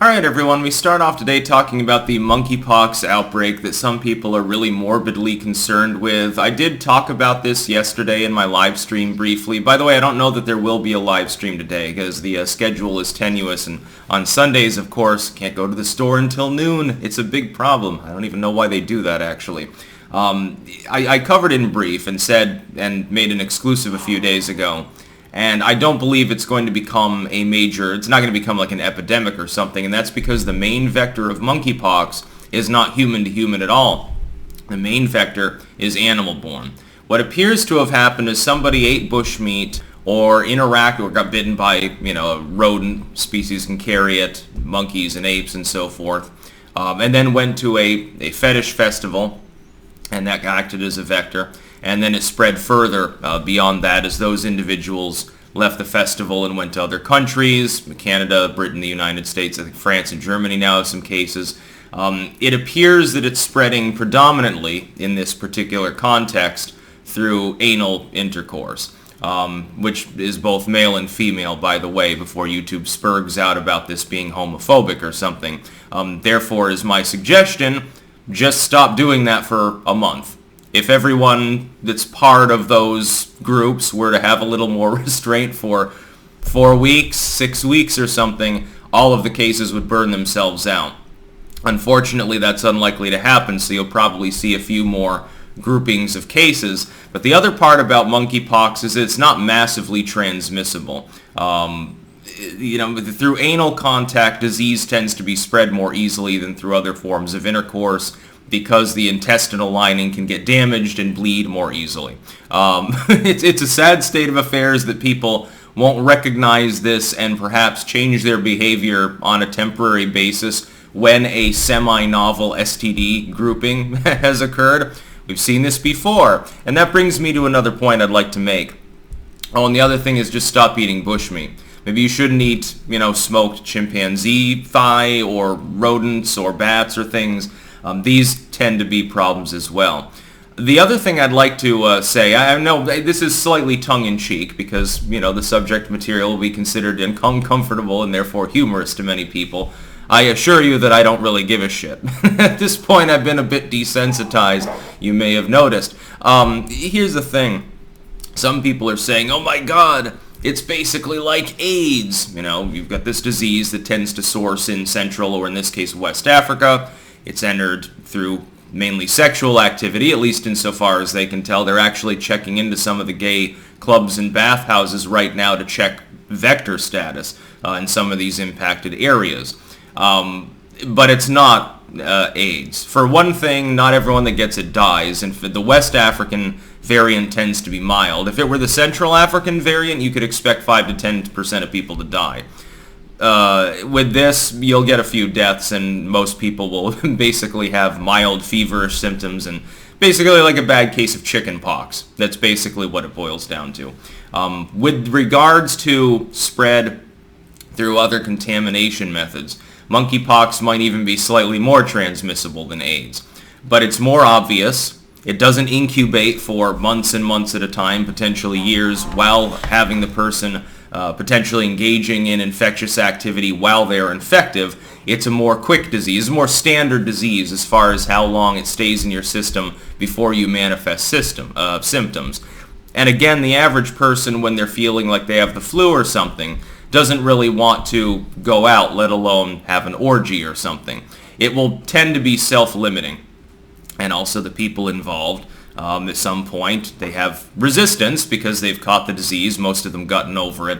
Alright everyone, we start off today talking about the monkeypox outbreak that some people are really morbidly concerned with. I did talk about this yesterday in my live stream briefly. By the way, I don't know that there will be a live stream today because the schedule is tenuous, and on Sundays, of course, can't go to the store until noon. It's a big problem. I don't even know why they do that, actually. I covered it in brief and said, and made an exclusive a few days ago, and I don't believe it's going to become a major, it's not going to become like an epidemic or something, and that's because the main vector of monkeypox is not human to human at all. The main vector is animal-borne. What appears to have happened is somebody ate bushmeat or interacted or got bitten by, a rodent, species can carry it, monkeys and apes and so forth, and then went to a fetish festival, and that acted as a vector. And then it spread further beyond that as those individuals left the festival and went to other countries, Canada, Britain, the United States, I think France and Germany now have some cases. It appears that it's spreading predominantly in this particular context through anal intercourse, which is both male and female, by the way, before YouTube spurgs out about this being homophobic or something. Therefore, is my suggestion, just stop doing that for a month. If everyone that's part of those groups were to have a little more restraint for 4 weeks, 6 weeks or something, all of the cases would burn themselves out. Unfortunately, that's unlikely to happen, so you'll probably see a few more groupings of cases. But the other part about monkeypox is it's not massively transmissible. Through anal contact, disease tends to be spread more easily than through other forms of intercourse, because the intestinal lining can get damaged and bleed more easily. It's a sad state of affairs that people won't recognize this and perhaps change their behavior on a temporary basis when a semi-novel STD grouping has occurred. We've seen this before. And that brings me to another point I'd like to make. Oh, and the other thing is just stop eating bushmeat. Maybe you shouldn't eat, smoked chimpanzee thigh or rodents or bats or things. These tend to be problems as well. The other thing I'd like to say, I know this is slightly tongue-in-cheek because, the subject material will be considered uncomfortable and therefore humorous to many people. I assure you that I don't really give a shit. At this point, I've been a bit desensitized, you may have noticed. Here's the thing. Some people are saying, oh my god, it's basically like AIDS. You've got this disease that tends to source in Central, or in this case, West Africa. It's entered through mainly sexual activity, at least insofar as they can tell. They're actually checking into some of the gay clubs and bathhouses right now to check vector status in some of these impacted areas. But it's not AIDS. For one thing, not everyone that gets it dies, and the West African variant tends to be mild. If it were the Central African variant, you could expect 5 to 10% of people to die. With this, you'll get a few deaths, and most people will basically have mild feverish symptoms and basically like a bad case of chicken pox. That's basically what it boils down to. With regards to spread through other contamination methods, monkeypox might even be slightly more transmissible than AIDS. But it's more obvious. It doesn't incubate for months and months at a time, potentially years, while having the person potentially engaging in infectious activity while they're infective. It's a more quick disease, a more standard disease as far as how long it stays in your system before you manifest symptoms. And again, the average person, when they're feeling like they have the flu or something, doesn't really want to go out, let alone have an orgy or something. It will tend to be self-limiting. And also the people involved, at some point, they have resistance because they've caught the disease, most of them gotten over it.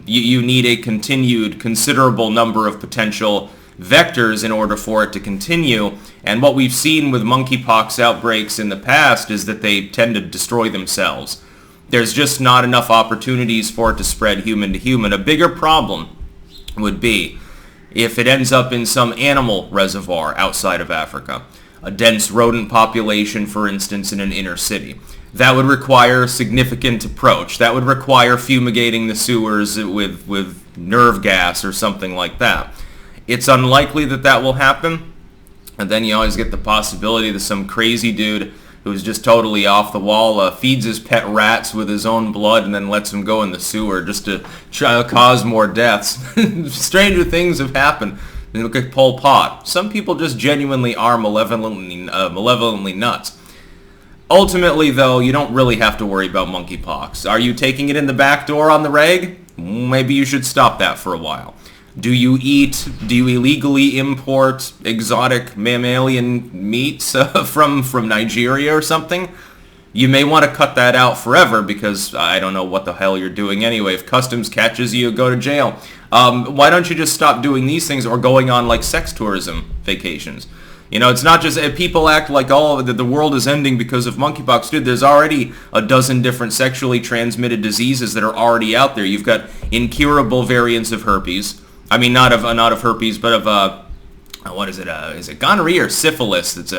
You need a continued considerable number of potential vectors in order for it to continue. And what we've seen with monkeypox outbreaks in the past is that they tend to destroy themselves. There's just not enough opportunities for it to spread human to human. A bigger problem would be if it ends up in some animal reservoir outside of Africa. A dense rodent population, for instance, in an inner city. That would require a significant approach. That would require fumigating the sewers with nerve gas or something like that. It's unlikely that that will happen. And then you always get the possibility that some crazy dude who's just totally off the wall, feeds his pet rats with his own blood and then lets them go in the sewer just to try to cause more deaths. Stranger things have happened. And look at Pol Pot. Some people just genuinely are malevolently nuts. Ultimately, though, you don't really have to worry about monkeypox. Are you taking it in the back door on the reg? Maybe you should stop that for a while. Do you illegally import exotic mammalian meats from Nigeria or something? You may want to cut that out forever because I don't know what the hell you're doing anyway. If customs catches you, go to jail. Why don't you just stop doing these things or going on like sex tourism vacations? You know, it's not just people act like the world is ending because of monkeypox. Dude, there's already a dozen different sexually transmitted diseases that are already out there. You've got incurable variants of herpes. I mean, not of herpes, but of what is it? Is it gonorrhea or syphilis that's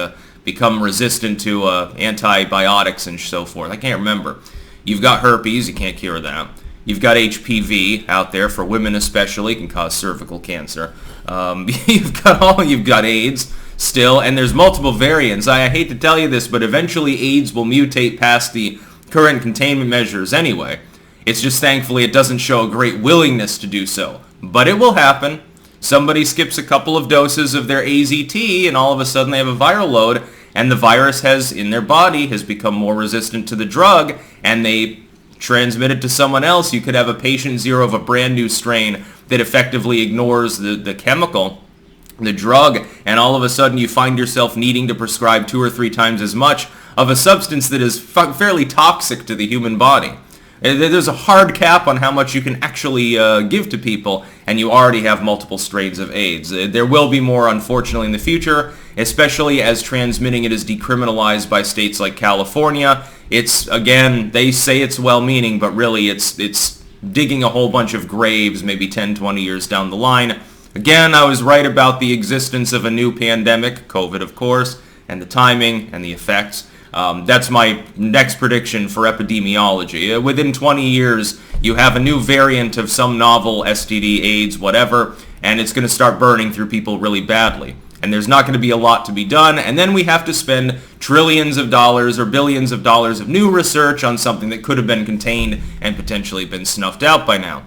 become resistant to antibiotics and so forth? I can't remember. You've got herpes. You can't cure that. You've got HPV out there for women especially. It can cause cervical cancer. You've got AIDS still, and there's multiple variants. I hate to tell you this, but eventually AIDS will mutate past the current containment measures anyway. It's just thankfully it doesn't show a great willingness to do so. But it will happen. Somebody skips a couple of doses of their AZT and all of a sudden they have a viral load and the virus in their body has become more resistant to the drug and they transmit it to someone else. You could have a patient zero of a brand new strain that effectively ignores the chemical, the drug, and all of a sudden you find yourself needing to prescribe 2 or 3 times as much of a substance that is fairly toxic to the human body. There's a hard cap on how much you can actually give to people, and you already have multiple strains of AIDS. There will be more, unfortunately, in the future, especially as transmitting it is decriminalized by states like California. It's, again, they say it's well-meaning, but really it's digging a whole bunch of graves maybe 10, 20 years down the line. Again, I was right about the existence of a new pandemic, COVID, of course, and the timing and the effects. That's my next prediction for epidemiology. Within 20 years, you have a new variant of some novel STD, AIDS, whatever, and it's going to start burning through people really badly. And there's not going to be a lot to be done, and then we have to spend trillions of dollars or billions of dollars of new research on something that could have been contained and potentially been snuffed out by now.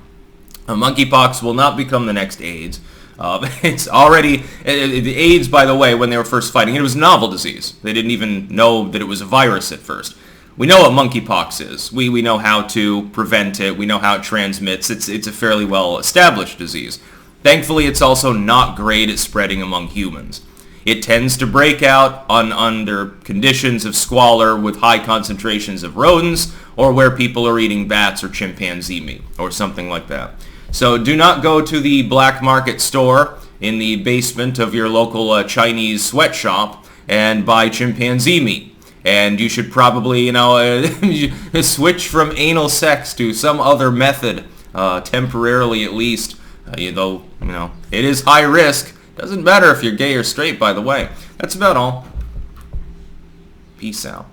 Monkeypox will not become the next AIDS. It's already, the AIDS, by the way, when they were first fighting it was a novel disease. They didn't even know that it was a virus at first. We know what monkeypox is. We know how to prevent it. We know how it transmits. It's a fairly well-established disease. Thankfully, it's also not great at spreading among humans. It tends to break out under conditions of squalor with high concentrations of rodents or where people are eating bats or chimpanzee meat or something like that. So do not go to the black market store in the basement of your local Chinese sweatshop and buy chimpanzee meat. And you should probably, switch from anal sex to some other method, temporarily at least. Though, it is high risk. Doesn't matter if you're gay or straight, by the way. That's about all. Peace out.